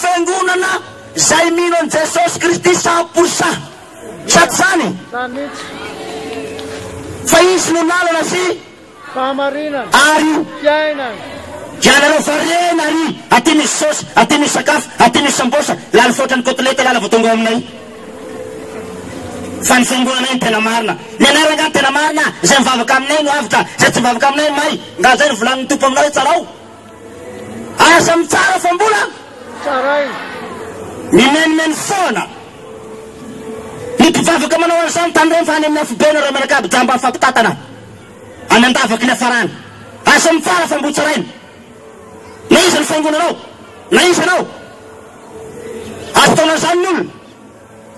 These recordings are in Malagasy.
fiangonana zay mino an Jesosy Kristy 100%. Saty zany fa izy no nalana sy fahamarinana ary fiainana ianareo varena ary aty misy sosy, aty misy sakafo, aty misy sambosa, lala fotrany koteleta, lala voatongo aminay. Fa ny fiangonana iny tena marina. Ny anaranga tena marina, zay mivavaka aminay no avy ka, zay tsy mivavaka aminay may, nga zay ny volan'ny tompo aminao tsarao. Asa mitsara fa mbola tsaray mimenimeny foana. Ny mpivavaka manao an'izany tany reny fa any amin'ny afobeny reo miaraka aby jamba fampitatana any andavaky ny afarany. Asa mitsara fa mbo tsarainy. Na iza ny fiangonanao, na iza anao. Asa taona zany ny olona,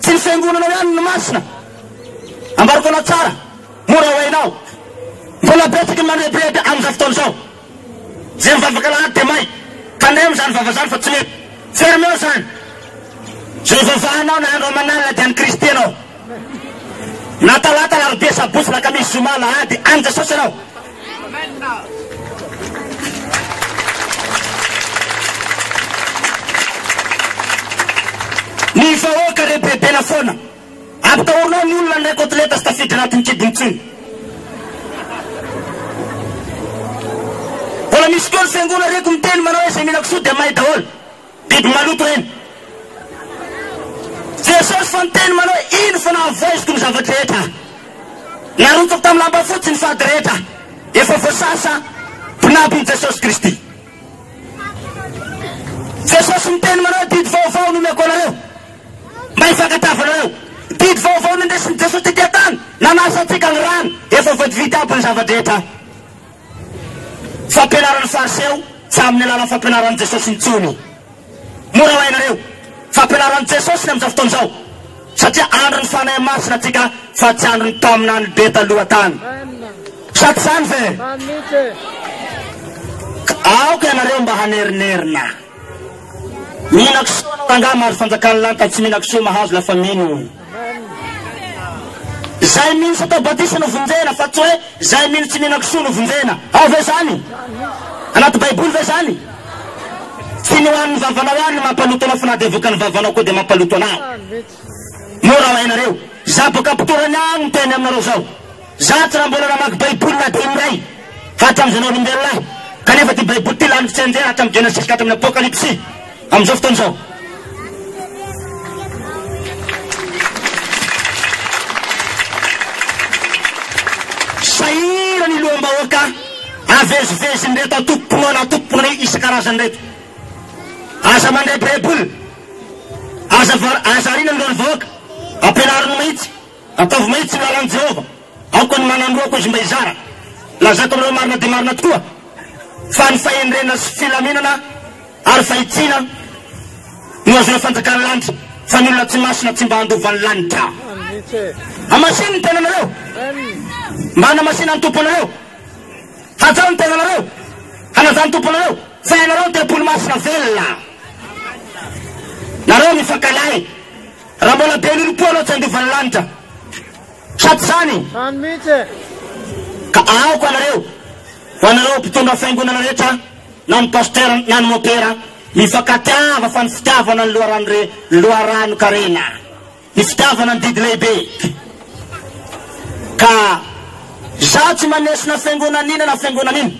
tsy ny fiangonanao ihany no masina. Ambariko anao tsara, mora hoainao. Mbola betsaka manrebreby amin'izao fotoana izao. Zay mivavaka lahady dia may, tandremo zany vava zany fa tsy mety. Fermeo zany. Zay vavahanao na andro aman'alina dia any Kristy anao. Na talata larobia sabotsy na kamisy zoma lahady any Jesosy anao. Ny vahoaka rebebena foana. Ampitahorinao ny olona ndray koteleta sy tafiditra anatin'ny kidiny tsiny. Mbola misy koa ny fiangonana reko miteny manao hoe zay mihina kisoa dia mahay daholo. Biby maloto reny. Jesosy fa miteny manao hoe ino fa nahavoiziko ny zavatra rehetra. Narotsako tamin'ny lamba fotsy ny fady rehetra. Efa voasasa mpinabon'i Jesosy Kristy. Jesosy miteny manao hoe didy vaovao no omeko anareo. Mba hifankatavanareo. Didy vaovao no indesin'i Jesosy tety an-tany. Nanasa antsika ny rano. Efa voativita aby ny zavatra rehetra. Fampianaran'ny fariseo tsy amin'ny alalan'ny fampianaran'i Jesosy intsony. Mora ho hainareo. Fampianaran'i Jesosy ny amin'izao fotoana izao. Satria andro ny fanahy masina atsika fa tsy andro ny taminany be taloha tany. Saty zany ve? Aoka ianareo mba hanerinerina. Mihina kisoa anao ranga maro fanjakany lanta tsy mihina kisoa mahazo lafa mino. Zay mino sy atao batisa no vonjena fa tsy hoe zay mino tsy mihina kisoa no vonjena. Ao ve zany? Anaty baiboly ve zany? Tsy ny hoan'ny vavanao any mampaloto anao fa na dia voka ny vavanao koa dia mampaloto anao. Mora ho hainareo. Za boka ampitorany any ny teny aminareo zao. Za tsy raha mbola namaky baiboly na dia iray ka hatramin'izanao olombelona ahy. Kanefa ty baiboly ty lany fitsenjena hatramin'ny Genesis ka hatramin'ny Apokalipsy. Amin'izao fotoana izao. Sahira ny loham-bahoaka aveziveziny reto atompona isan-karazany reto. Aza mandray baiboly. Aza arina ny lohany vahoaka. Ampianariny mahitsy. Ataovy mahitsy ny lalan'i Jehova. Aoko ny manandroako izy mba hizara. Lazako amin'ireo marina dia marina tokoa. Fa ny fahendrena sy filaminana ary fahitsina no azona fanjakany lanitra. Fa ny olona tsy masina tsy mba handovan'ny lanitra. Amasiny ny tenanareo. Mba hanamasina ny tomponareo. Hajao ny tenanareo. Hanaja ny tomponareo. Fa ianareo tempolo masina velona. Nareo mifankalay. Raha mbola be lolo-po anao tsy handovan'ny lanitra. Saty zany. Ka aoko anareo. Ho anareo mpitondra fiangonana rehetra na ny pasteur na ny mopera mifankatiava fa ny fitiavana ny loharano karena. Ny fitiavana ny didy lehibe. Ka za tsy manesina fiangonana ina na fiangonana ina.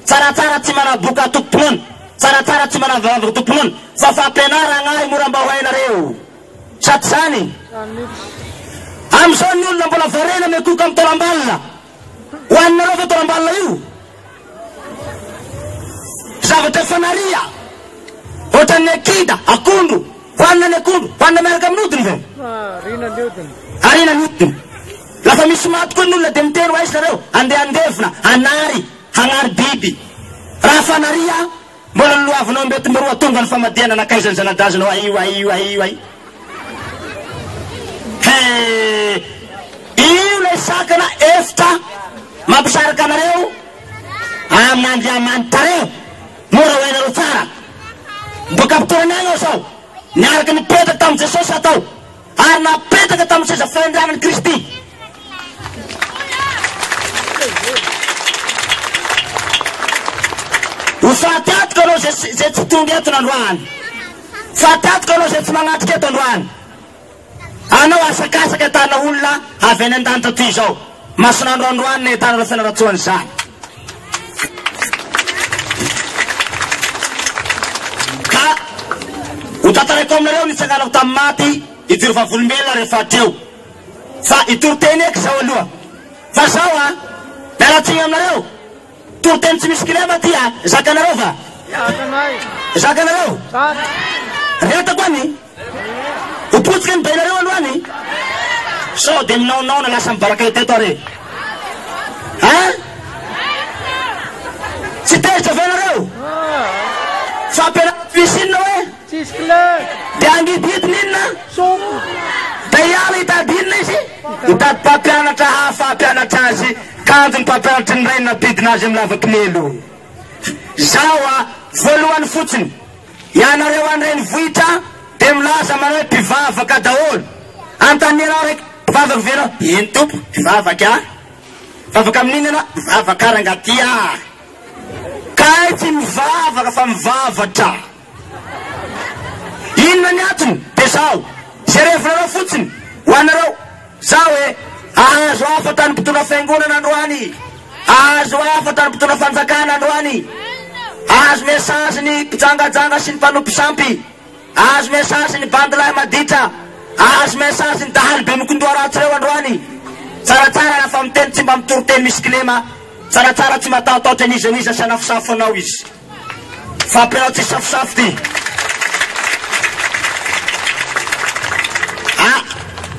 Tsaratsara tsy manaboka tomponona. Tsaratsara tsy manavavaka tomponona. Fa fampianarana ahy mora mba ho hainareo. Saty zany. Amin'izao ny olona mbola varena mekoka amin'ny toram-balona. Ho aninareo fa toram-balona io. Zavatra fanaria. Ohatra ny akida, akondro. Ho anina ny akondro. Ho anina miaraka amin'ny hodiny ve? Arina ny hodiny. Lafa misy maty koa ny olona dia miteny ho aisinareo. Andeha andevina, hanary, hanary biby. Raha fanaria, mbola ny loavinao mety miroa tonga ny famadihana nakaizany zanadazanao aio. Io lay sakana efitra mampisaraka anareo amin'ny Andriamanitra reo. Mora ho hainareo tsara. Boka ampitorany agny ao zao. Niaraka nipetaka tamin'i Jesosy atao. Ary napetaka tamin'ny seza fiandrianan'i Kristy. Ho faty atoko anao zay tsy tonga eto n'androany. Fatatko anao zay tsy magnatrika eto androany. Anao asakasaka tana olona avy any an-danitra ty zao. Masinandro androany ny tana fianaratsoany zany. Ka hotantarako aminareo nitsanganako tamin'ny maty idiro vavolombelona rehefa atreo. Fa itoroteny eky zao aloha. Fa zao mialatsiny aminareo. Toroteny tsy misy kilema ty zakanareo va? Zakanareo? Retako any? Uputsika ny bainareo aloany? So de minao na lasa mibaraka teto are. Tsy tezitra vainareo? Fa ampianareo hoe? De angididiny inona? Da iala hitadinina izy? Hitady mpampianatra hafa ampianatra azy. Kanjo ny mpampianatra ny rainy napidina azy amin'ny lavakinelo. Zao voalohany fotsiny. Ianareo anireny vohitra de milaza manao mpivavaka daholo. Antanirao raiky mpivavaka venao. Ino tompo? Mpivavaka vavaka amin'iny anao? Mivavaka arangaty Kay tsy mivavaka fa mivavatra. Inona ny antony? De zao. Zay rehefinareo fotsiny. Ho anareo. Zao ahazo afatra ny mpitondra fiangonana androany. Ahazo afatra ny mpitondra fanjakana androany. Ahazo mesazy ny mpijangajanga sy ny mpanompo sampy. Ahazo mesazy ny bandelahy maditra. Ahazo mesazy ny dahalo be mikondroa ratsy reo androany. Tsaratsara lafa miteny tsy mba mitoroteny misy kilema. Tsaratsara tsy mataotaotra an'izaniza sy anafosafo anao izy. Fa ampianao tsy safosafo ty.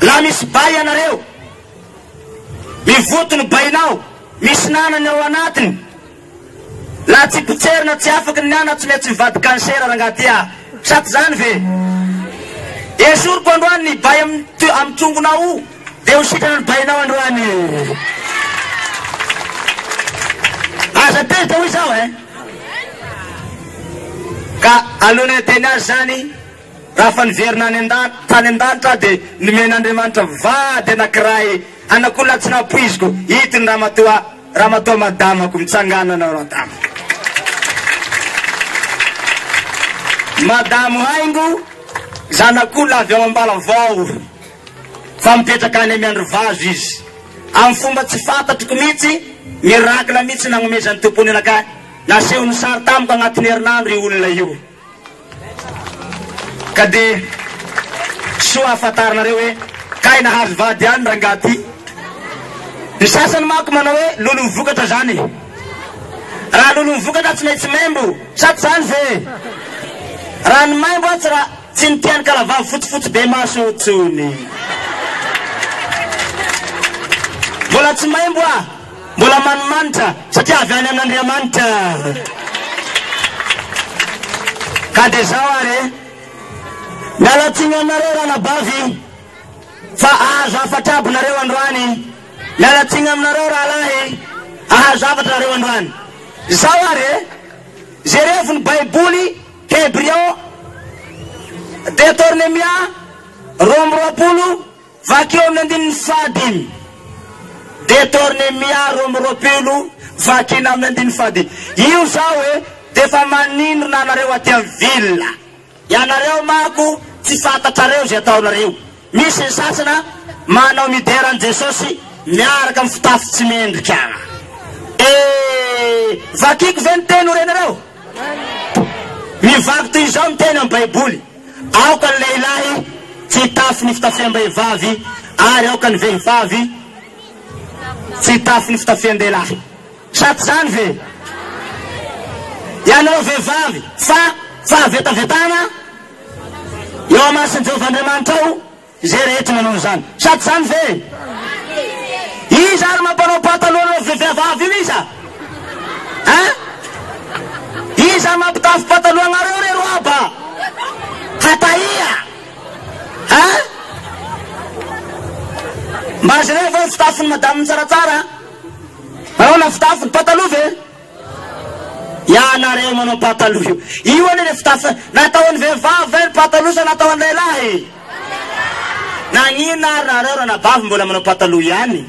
La misy bay anareo. Mivoto ny bainao. Misy nanany ao anatiny. La tsy potserina tsy afaky ny nana tsy mety mivady kansera rangaty saty zany ve? Esoriko androany ny bay amin'ny tongonao de ho sitrana ny bainao androany. Aza tezitra hoy zao Ka alona teny azy zany raha fa niverina tany an-danitra de nomen'Andriamanitra vady anankiray anak'olona tsy napoiziko hitiny ramatoa madamako mitsangana anao radama. Madamo haingo zanak'olona avy ao Ambalavao fa mipetraka any amin'ny andro vazo izy. Amin'ny fomba tsy fantatriko mihitsy mirakina mihitsy nagnomezan'ny tompony anakay. Naseho ny sary tamiko agnatin'ny herinandro io olona io. Ka de soa afantaranareo hoe kay nahazo vady any rangaty. Ny sasany manko manao hoe lolo mivokatra zany. Raha lolo mivokatra tsy maintsy maimbo. Saty zany ve? Raha ny maimbo atsy raha tsy nitiany kalavavy fotsifotsy be maso tsony. Mbola tsy maimbo mbola manimanitra satria avy any amin'Andriamanitra. Ka de zao are mialatsiny aminareo ranabavy fa ahazo afatra aby nareo androany. Mialatsiny aminareo rahalahy ahazo afatra nareo androany. Zao are zay revony baiboly Hébrion Deutéronomia 20 vakeo amin'ny andininy fahadimy. Deutéronomia 20 vakina amin'ny andininy fahadimy. Io zao defa manindrona anareo aty amin'ny villa. Ianareo mako tsy fantatrareo zay ataonareo. Misy ny sasana manao mideran Jesosy miaraka amin'ny fitafy tsy mendrika. Vakiko ve ny teny renareo? Mivaky toy izao miteny amin'ny baiboly. Aoka ny lehilahy tsy hitafy ny fitafiam-behivavy ary aoka ny vehivavy tsy hitafy ny fitafian-dehilahy. Saty zany ve? Ianareo vehivavy fa vetavetana eo amasin'i Jehovahandriamanitra ao zay rehetra manao zany. Saty zany ve? Iza ary mampanao pataloha vehivavy io iza? Iza mampitafy pataloha anareo re roba? Hataia? Mba azy reo va fitafiny madame tsaratsara? Manao na fitafiny pataloha ve? Ianareo manao pataloha io. Io ane le fitafy nataon'ny vehivavy ve ny pataloha sa nataon'ny lehilahy? Naninona ary nareo ranabavy mbola manao pataloha ihany?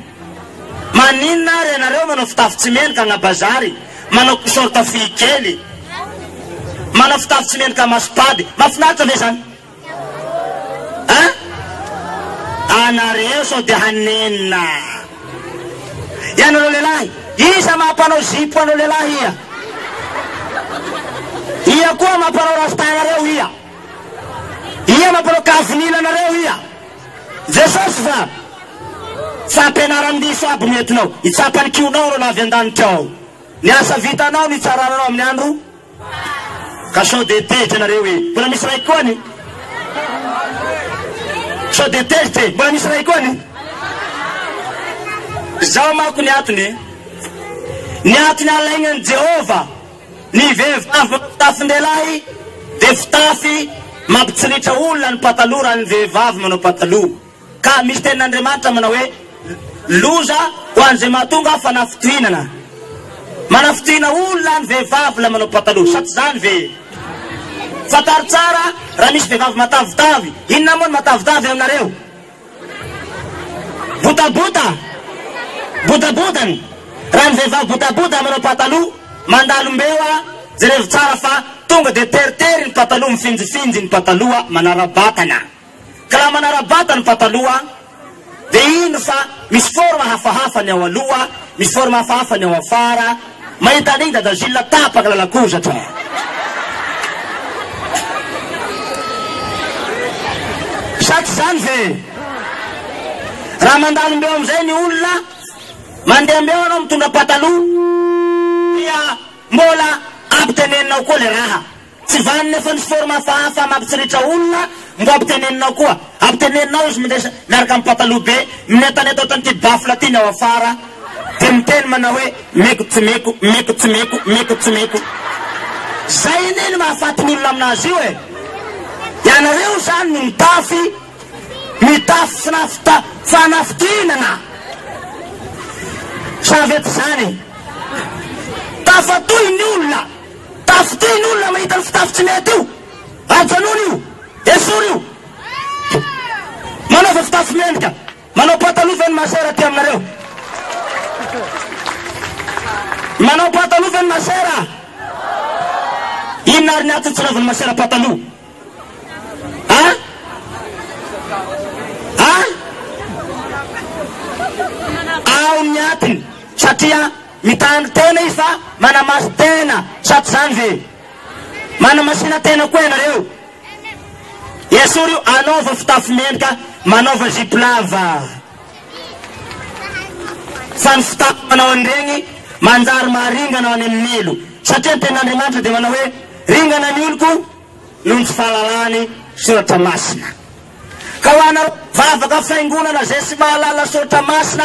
Maninona ary anareo manao fitafy tsy menika agnabazary? Manao sorta fille kely? Mana fitafy tsy menaka masopady. Mahafinaritra ve zany? Anareo sao dia hanenina. Ianareo lehilahy, isa mampanao zipo anao lehilahy ia? Ia koa mampanao rastanareo ia? Ia mampanao kavinina anareo ia? Jesosy va? Fampianaran-diso aby nentinao. Itsapany kionao ro avy an-danitra ao. Ny asa vitanao ny tsaranao amin'ny andro. Ka sao de tezitra anareo e. Mbola misy raiky koa ni? Sao de tezitra e. Mbola misy raiky koa ni? Zao manko ny antony. Ny antony alaignan Jehova ny vehivavy fitafin-dehilahy de fitafy mampitsiritra olona ny pataloha raha ny vehivavy manao pataloha. Ka misy tenin'Andriamanitra manao hoe loza ho an'izay mahatonga fanafitohinana. Manafitohina olona ny vehivavy la manao pataloha. Saty zany ve? Fatary tsara raha misy vehivavy matavitavy. Inona moa ny matavitavy aminareo? Botabota. Botabotany. Raha ny vehivavy botabota manao pataloha, mandalom-bewa jerevy tsara fa tonga de teritery ny pataloha, mifinjifinjy ny pataloha, manarabatana. Ka raha manarabata ny pataloha, de ino fa misy forma hafahafa ny ao aloha, misy forma hafahafa ny ao afara. Mahita an'igny da zilla tapaka lalakozatra. Saty zany ve? Raha mandalom-beo amizay ny olona, mandeha-mbeo anao mitondra pataloha, dia mbola ampiteneninao koa le raha. Tsy vaniny nefa ny forma hafahafa mampitsiritra olona, mbo ampiteneninao koa. Ampiteneninao izy mindesa miaraka amin'ny pataloha be, minetaneta ohatrany bafla ty ny ao afara, de miteny manao hoe meko tsy meko, meko tsy meko, meko tsy meko. Zay neny mahafaty ny olona aminazy io e. Ianareo zany no mitafy fanafitohinana. Sa vety zany. Tafatohy ny olona. Tafitohy ny olona mahita ny fitafy tsy mety io. Ajanony io. Esory io. Manao fa fitafy mendrika. Manao pataloha feny masera ty aminareo. Manao pataloha feny masera. Inona ary ny antony tsy naovany masera pataloha? Ao ny antony satria mitandro tena izy fa manamasy tena. Saty zany ve? Manamasina tena koa ianareo. Esory io anaova fitafy mendrika, manaova zipo lava. Fa ny fitafy manao an'iregny manjary maharingana ho any amin'ny elo. Satria ny ten'Andriamanitra dia manao hoe ringana ny oloko noho ny tsy fahalalany soratra masina. Ka ho anareo vavaka faingonana zay tsy mahalala soratra masina,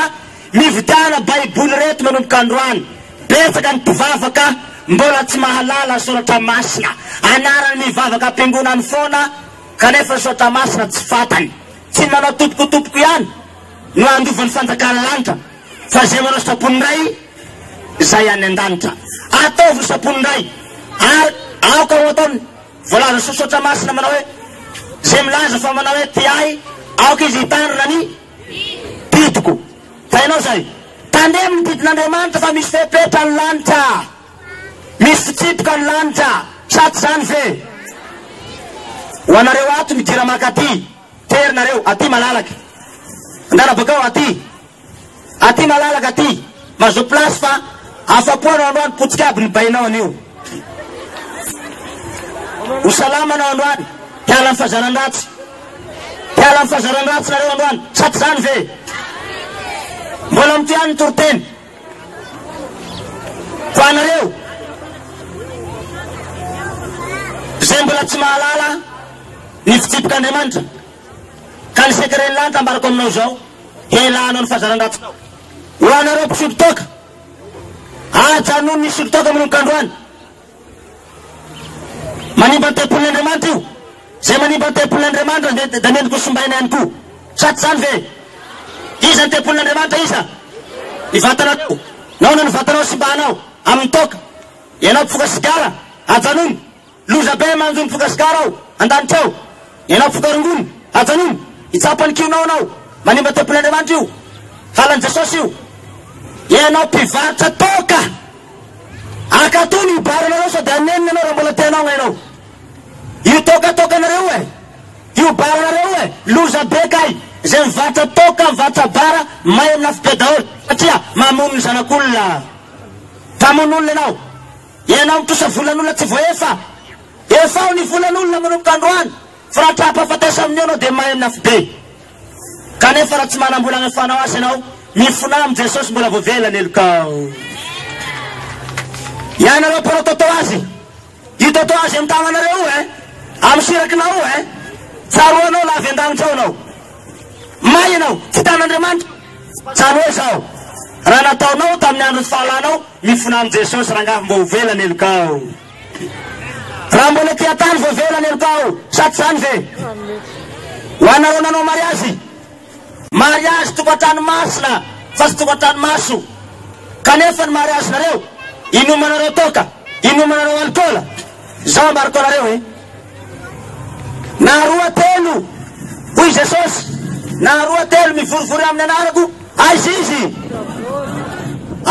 mividiana baiboly reto manomboka androany. Betsaka ny mpivavaka mbola tsy mahalala soratra masina. Anarany mivavaka ampiangonany foana kanefa soratra masina tsy fatany. Tsy manao topokotopoko ihany no andovany fanjakana lanitra. Fa zay manao sapony ray, zay any an-danitra. Ataovy sapony ray. Aoka ho ataony voalaza sosotra masina manao hoe zay milaza fa manao hoe ty ahy aoka izy hitandrina ny pitiko. Hainao zay. Tandeha amin'ny didin'Andriamanitra fa misy fepetra ny lanitra. Misy fitsipoka ny lanitra. Saty zany ve? Ho anareo ato midira maka aty. Terinareo aty malalaky. Andana bakao aty. Aty malalaky aty. Mazo plasy fa afapoanao androany potsika aby ny bainao an'io. Ho salama anao androany. Hiala ny fahazaran-dratsy. Hiala ny fahazaran-dratsy nareo androany. Saty zany ve? Mbola mity ihany ny toroteny. Ho anareo zay mbola tsy mahalala ny fitsipik'Andriamanitra ka ny sekren'ny lanitra ambarako aminao zao, helanao ny fahazaran-dratsinao. Ho anareo mpisolo toka, ajanony ny solo toka manomboka androany. Manimba ny tempolin'Andriamanitra io. Zay manimba ny tempolin'Andriamanitra da nendiko sombaina ihany koa. Saty zany ve? Iza ny tempolin'Andriamanitra isa? Ny vatanao teo. Naona ny vatanao simbanao amin'ny toka. Ianao mpifoka sigara, ajanony. Loza be manjo mifoka sigara ao, an-danitra ao. Ianao mpifoka rongony, ajanony. Itsapany kionao anao. Manimba tempolin'Andriamanitra io. Halan'i Jesosy io. Ianao mpivarotra toka. akatony baranareo sady anenina raha mbola tenao ngainao io tokatokanareo io baranareo loza be kay zay mivatra toka mivatra bara may amina fibe daholo satria mamono ny zanak'olona mpamon'olona anao ianao mitosa volan'olona tsy voefa efao ny volan'olona manomboka androany fa raha trapafatesa amin'ny anao dia may amina fibe kanefa raha tsy manambolana fanao azy anao mifona am Jesosy mbola voavelany elokao ianareo mpanao toto azy io toto azy amin'ny tagnanareo amin'ny sirakinao tsaroanao lavy an-danitra ao anao may anao tsy tan'Andriamanitra tsaro hoe zao raha nataonao tamin'ny andro ny fahalanao mifona am Jesosy raha ngafa mbo vovelany elokao raha mbola tia tany voavelany elokao saty zany ve ho anareo nanao mariazy tokatrano masina fa tsy tokatrano maso kanefa ny mariazy nareo inomanareo toka inomanareo alcool zao mariko anareo naroa telo hoy Jesosy naroa telo mivorivory amin'ny anarako aizy izy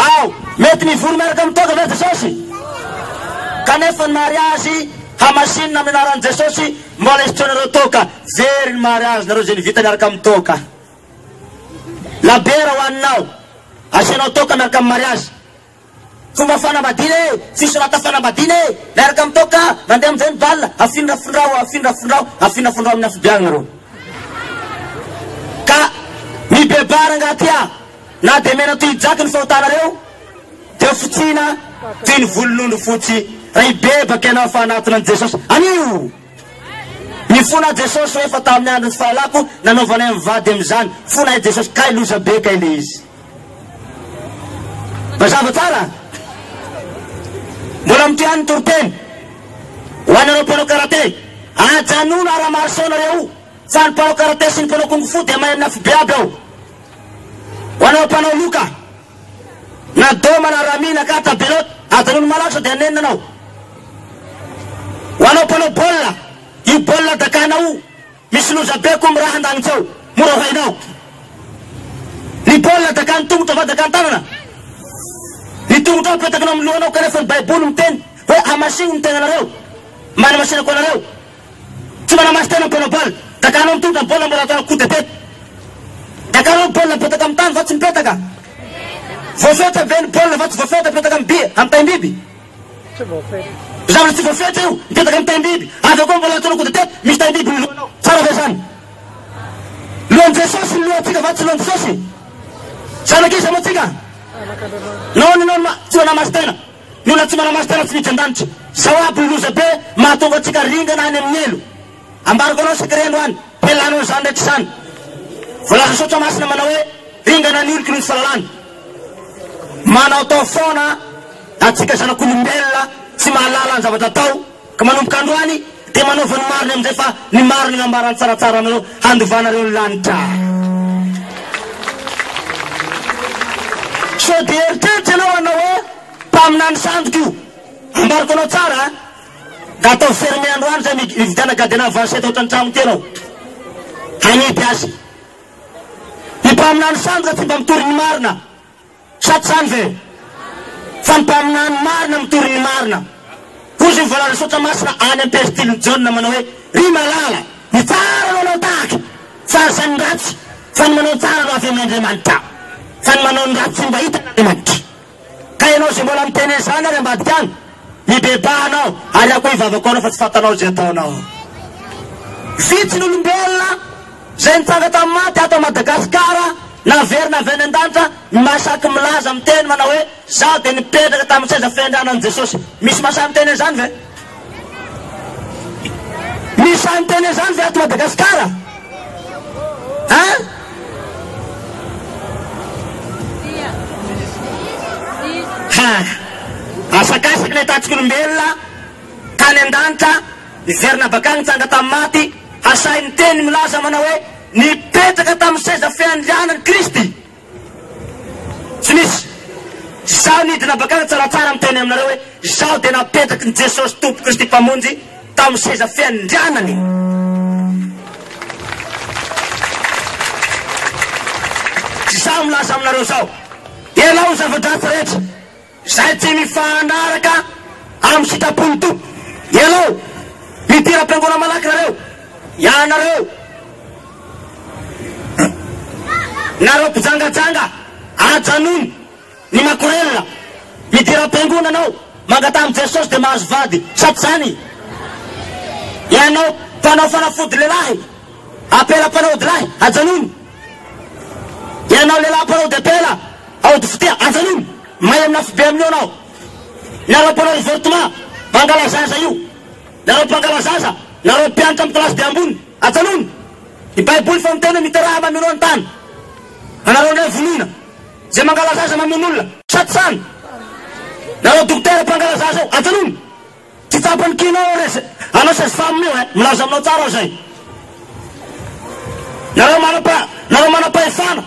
ao mety mivory miaraka amin'ny toka ve Jesosy kanefa ny mariazy hamasinina amin'ny anaran'i Jesosy mbola isotroanareo toka very ny mariazy nareo zay nivita miaraka amin'ny toka labera hoaninao asianao toka miaraka amin'ny mariazy fomba fanambadina fisorata fanambadina miaraka amin'ny toka mandeha amin'izay ny balina afindrafondrao amin'ny afibiagna reo ka mibebara ngatia na dia mena toy jaky ny fahotanareo dia fotsina toy ny volon'ondro fotsy raha ibebaka ianao fa anatina an' Jesosy anio mifona Jesosy hoe fa tamin'ny andro ny fahalako nanaovanay mivady amin'izany fona Jesosy kay loza be kay le izy mazava tsara mbola mitiany toroteny ho anareo mpanao karate ajanona ara-marsonareo fa ny mpanao karate sy ny mpanao kung-fu dia mahay amina fibiaby ao ho anareo mpanao loka na doma na ramina ka tabelot ajanona malaso dia anenina anao ho anao mpanao baolina io baolina dakanao misy loza be ko miraha andagnitsy ao mora hainao ny baolina dakany tongotra va dakany tanana ny tongotra ao apetakanao amin'ny lohanao kanefa ny baiboly miteny hoe hamasigny ny tegnanareo mana masinako anareo tsy manamasy tena mpanao baolina dakanao mitongotra ny baolina mbola ataonao coup de tête dakanao baolina mipetaka amin'ny tany fa tsy mipetaka voafetra be ny baolina fa tsy voafetra mipetaka amin'ny taimbiby zavatra tsy voafetra io mipetaka amin'ny taimbiby avy koa mbola ataonao coup de tête misy taimbiby ny lohanao tsara ve zany lohan'i Jesosy ny lohantsika va tsy lohan'i Jesosy zanak'iza moa tsika naonanao tsy manamasy tena ny olona tsy manamasy tena tsy miditra an-danitra zao aby ny loza be mahatonga atsika ringana any amin'ny elo ambariko anao sekreno any pelanao zany ndraiky zany volaza sotra masina manao hoe ringana ny oloky noho ny fahalalana manao tao foana atsika zanak'olombelona tsy mahalala ny zavatra atao ka manomboka androany dia manaova ny mariny amin'izay fa ny mariny nambarany tsaratsara anareo handovanareo ny lanitra so dia eritreritra ianao anao hoe mpaminany sandoka io ambariko anao tsara da atao ferme androany zay mividiana gadena vansety ohatrany trano ty anao hanidy azy ny mpaminany sandoka tsy mba mitory ny marina saty zany ve fa ny mpaminany marina mitory ny marina kozy ny volana sotra masina any am-pestiliny jaune manao hoe ry malala ny tsara manao tahaky tsara zany ratsy fa ny manao tsara no avy amin'Andriamanitra fa ny manao ny ratsy mba hita n'Andriamanitra ka ianao zay mbola miteny zany ary ambadika any mibebahanao ary ako ivavako anao fa tsy fantanao zay ataonao vitsy n'olombelona zay nitsanga tamin'ny maty ato Madagasikara na very na avy any an-danitra masaky milaza miteny manao hoe zaho dia nipetraka tamin'ny seza fiandrianan'i Jesosy misy masaky miteny zany ve misy miteny zany ve ato Madagasikara asakasaky ny atatsik'olombelona ka ny an-danitra niverina bakany nitsanga tamin'ny maty asay ny teny milaza manao hoe nipetraka tamin'ny seza fiandrianan'i Kristy tsy misy zaho nidina bakany tsaratsara miteny aminareo hoe zaho dia napetraky ny Jesosy tompo Kristy mpamonjy tamin'ny seza fiandrianany zaho milaza aminareo zao ianao ny zava-dratsy rehetra zay tsy mifanaraka amin'ny sitrapony to. Ianao mitira am-piangonana malaky nareo, ianareo nareo mpijangajanga ajanony ny makorelona mitira am-piangonana anao mangata amin'ny Jesosy de mahazo vady sady zany. Ianao mpanao fanafody lehilahy apela-panao dilahy ajanony. Ianao lehilahy mpanao depela aody fitia ajanony. May amin'ny nafibe aminio anao. Nareo mpanao avortement mangala zaza io, nareo mpangala zaza, nareo mpianatra amin'ny klasy de ambony ajanony. I baiboly fa miteny miteraha mameno any tany anareo ndray vonina zay mangala zaza mamon'olona sady sany. Nareo dokotera mpangala zaza io ajanony. Tsy tapany kinao anao sasy faminio milaza aminao tsara zay. Nareo manam-pahefana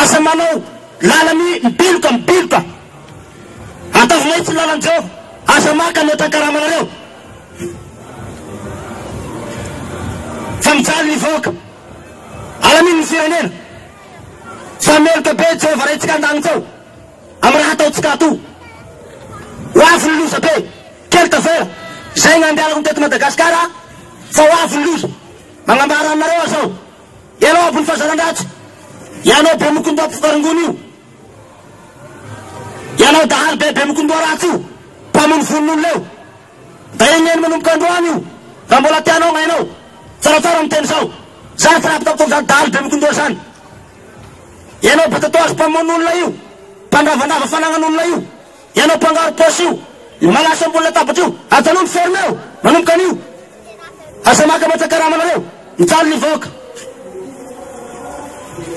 asa manao lala mibiloka ataovy mahitsy ny lalan'i Jehova asa maka mety an-karamanareo fa mijaly ny vahoaka alaminy ny firenena fa meloka be Jehova raha itsika an-dagny zao amy raha ataotsika ato hoavy ny loza be kely tavela zay gn'andealako ny teto Madagasikara fa hoavy ny loza magnambara aminareo zao. Ianao aby ny fahazaran-dratsy, ianao be mokondoa ampifikarangony io, ianao dahalo be mokondoa ratsy io mpamono vonon'olona eo da igneny manomboka androany io raha mbola tianao gn'ainao tsaratsara miteny zao za tsy raha pitapitao zany dahalo be mokondoa zany. Ianao batatoazy mpamon'olona io mpandravandrava fanagnan'olona io, ianao mpangaro posy io malasa ambony latabatra io ajanony ferme eo manomboka an'io asa maka matsakaramanareo mijaly ny vahoaka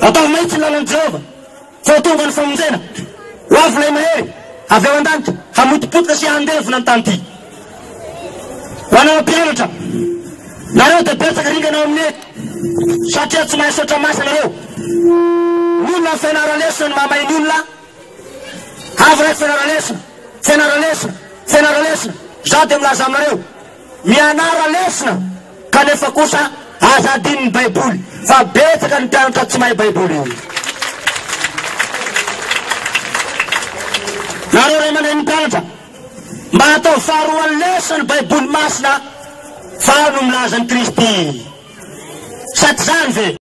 ataovy mahitsy ny lalan'i Jehova fa tonga ny famonjena hoavy lay mahery avy eo an-danitra hamotipotika sy handevina ny tany ty. Ho anao mpianatra nareo de betsaka ringanao amin'ny eto satria tsy mahay sotra masa nareo. Ny olona ny fianara-lesona ny mamay ny olona avy raiky fianara-lesona za de milaza aminareo mianara lesona kanefa kosa azadiny ny baiboly fa betsaka ny mpianatra tsy mahay baiboly io. Nareo ray aman-dreny mpianatra mba atao faharoa lesona ny baiboly masina fa no milaza ny Kristy sady zany ve.